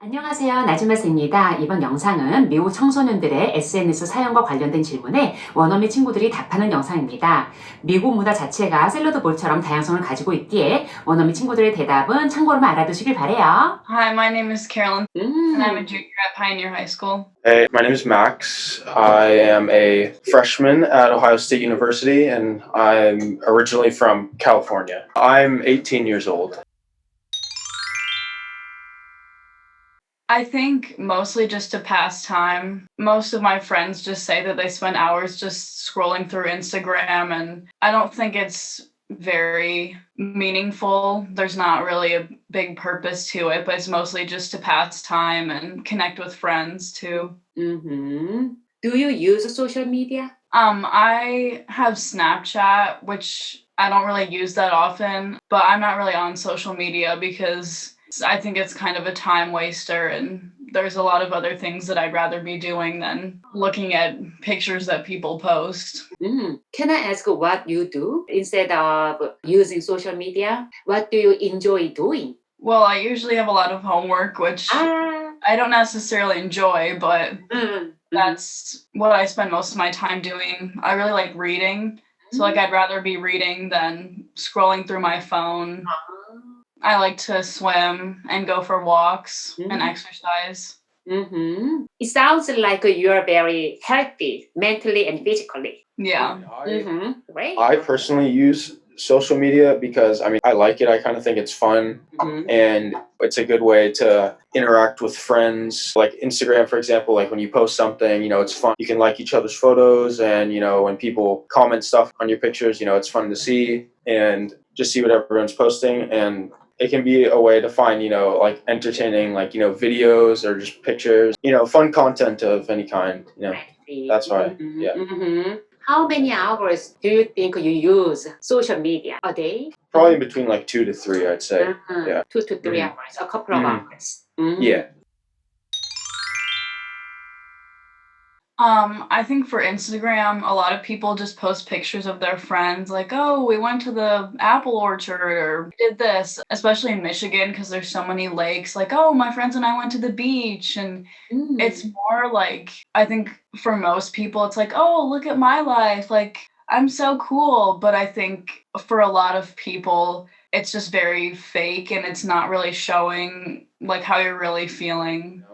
안녕하세요. 나주마스입니다. 이번 영상은 미국 청소년들의 SNS 사용과 관련된 질문에 원어민 친구들이 답하는 영상입니다. 미국 문화 자체가 샐러드 볼처럼 다양성을 가지고 있기에 원어민 친구들의 대답은 참고로만 알아두시길 바래요. Hi, my name is Carolyn, and I'm a junior at Pioneer High School. Hey, my name is Max. I am a freshman at Ohio State University, and I'm originally from California. I'm 18 years old. I think mostly just to pass time. Most of my friends just say that they spend hours just scrolling through Instagram, and I don't think it's very meaningful. There's not really a big purpose to it, but it's mostly just to pass time and connect with friends too. Do you use social media? I have Snapchat, which I don't really use that often, but I'm not really on social media because I think it's kind of a time waster, and there's a lot of other things that I'd rather be doing than looking at pictures that people post. Can I ask what you do instead of using social media? What do you enjoy doing? Well, I usually have a lot of homework, which I don't necessarily enjoy, but that's what I spend most of my time doing. I really like reading, so I'd rather be reading than scrolling through my phone. I like to swim and go for walks and exercise. It sounds like you're very healthy mentally and physically. Yeah. Great. I personally use social media because, I like it. I kind of think it's fun, and it's a good way to interact with friends. Like Instagram, for example, like when you post something, it's fun. You can like each other's photos, and, when people comment stuff on your pictures, it's fun to see and just see what everyone's posting. And it can be a way to find, like entertaining, like, videos or just pictures, fun content of any kind, that's why, yeah. How many hours do you think you use social media a day? Probably between like 2 to 3, I'd say. Yeah. 2 to 3 hours, a couple of hours. Yeah. I think for Instagram, a lot of people just post pictures of their friends, like, oh, we went to the apple orchard or did this, especially in Michigan, because there's so many lakes, like, oh, my friends and I went to the beach. And it's more like, I think for most people, it's like, oh, look at my life. Like, I'm so cool. But I think for a lot of people, it's just very fake, and it's not really showing like how you're really feeling.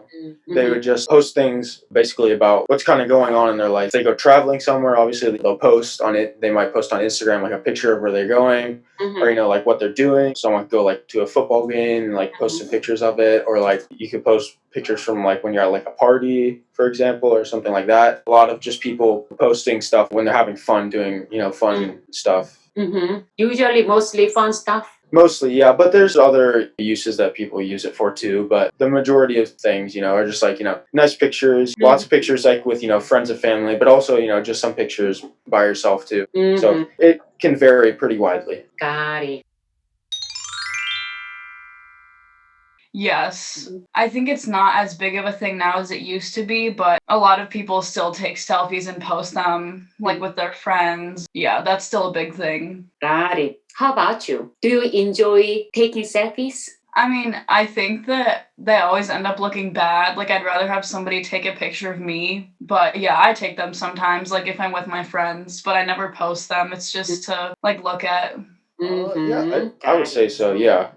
They would just post things basically about what's kind of going on in their life. If they go traveling somewhere, obviously they'll post on it. They might post on Instagram like a picture of where they're going, or like what they're doing. Someone could go like to a football game and like post some pictures of it, or like you could post pictures from like when you're at like a party, for example, or something like that. A lot of just people posting stuff when they're having fun, doing fun stuff. Usually mostly fun stuff. Mostly, yeah, but there's other uses that people use it for too. But the majority of things, are just like, nice pictures, lots of pictures like with, friends and family, but also, just some pictures by yourself too. So it can vary pretty widely. Got it. Yes. I think it's not as big of a thing now as it used to be, but a lot of people still take selfies and post them like with their friends. Yeah, that's still a big thing. Got it. How about you? Do you enjoy taking selfies? I think that they always end up looking bad. Like, I'd rather have somebody take a picture of me. But yeah, I take them sometimes, like if I'm with my friends, but I never post them. It's just to like look at. Yeah, I would say so. Yeah,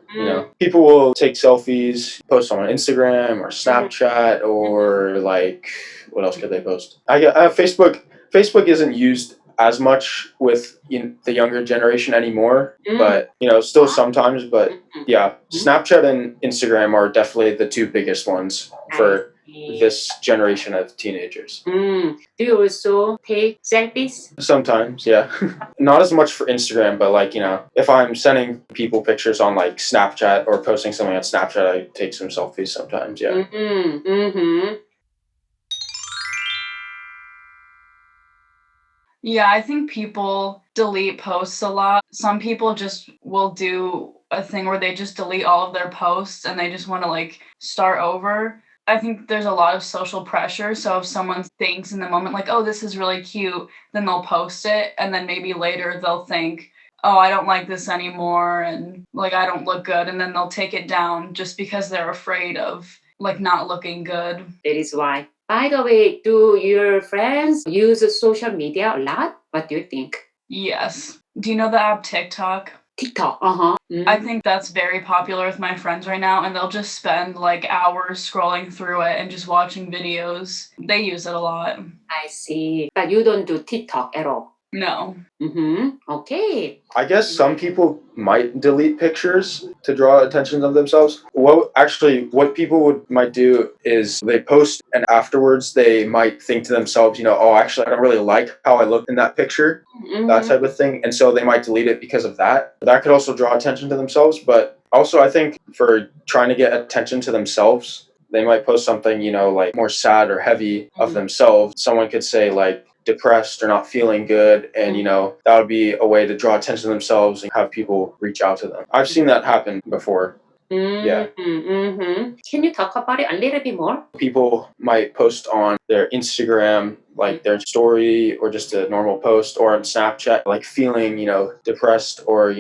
people will take selfies, post on Instagram or Snapchat, or like what else could they post? I Facebook. Facebook isn't used as much with the younger generation anymore, but still sometimes. But yeah, Snapchat and Instagram are definitely the two biggest ones for this generation of teenagers. Do you also take selfies? Sometimes, yeah. Not as much for Instagram, but like, if I'm sending people pictures on like Snapchat or posting something on Snapchat, I take some selfies sometimes, yeah. Yeah, I think people delete posts a lot. Some people just will do a thing where they just delete all of their posts and they just want to like start over. I think there's a lot of social pressure. So if someone thinks in the moment like, oh, this is really cute, then they'll post it. And then maybe later they'll think, oh, I don't like this anymore. And like, I don't look good. And then they'll take it down just because they're afraid of like not looking good. That is why. By the way, do your friends use social media a lot? What do you think? Yes. Do you know the app TikTok? TikTok. Uh-huh. I think that's very popular with my friends right now, and they'll just spend like hours scrolling through it and just watching videos. They use it a lot. I see. But you don't do TikTok at all. No. Okay. I guess some people might delete pictures to draw attention to themselves. What people might do is they post and afterwards they might think to themselves, oh, actually, I don't really like how I look in that picture, that type of thing. And so they might delete it because of that. That could also draw attention to themselves. But also, I think for trying to get attention to themselves, they might post something, like more sad or heavy of themselves. Someone could say like, depressed or not feeling good, and that would be a way to draw attention to themselves and have people reach out to them. I've seen that happen before. Yeah. Can you talk about it a little bit more? People might post on their Instagram, like their story or just a normal post, or on Snapchat, like feeling, depressed or,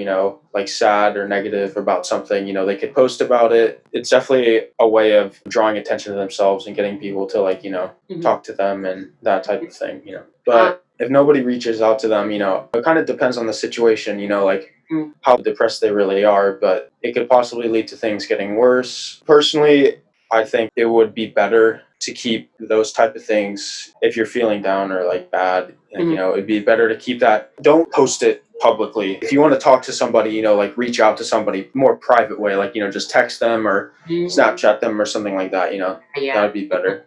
like sad or negative about something, they could post about it. It's definitely a way of drawing attention to themselves and getting people to like, talk to them and that type of thing, But if nobody reaches out to them, it kind of depends on the situation, like how depressed they really are, but it could possibly lead to things getting worse. Personally, I think it would be better to keep those type of things if you're feeling down or like bad. Like, it'd be better to keep that. Don't post it publicly. If you want to talk to somebody, like reach out to somebody more private way, like, just text them or Snapchat them or something like that, that would be better.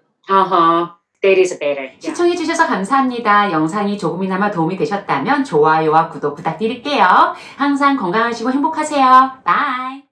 That is better. 시청해주셔서 감사합니다. 영상이 조금이나마 도움이 되셨다면 좋아요와 구독 부탁드릴게요. 항상 건강하시고 행복하세요. Bye.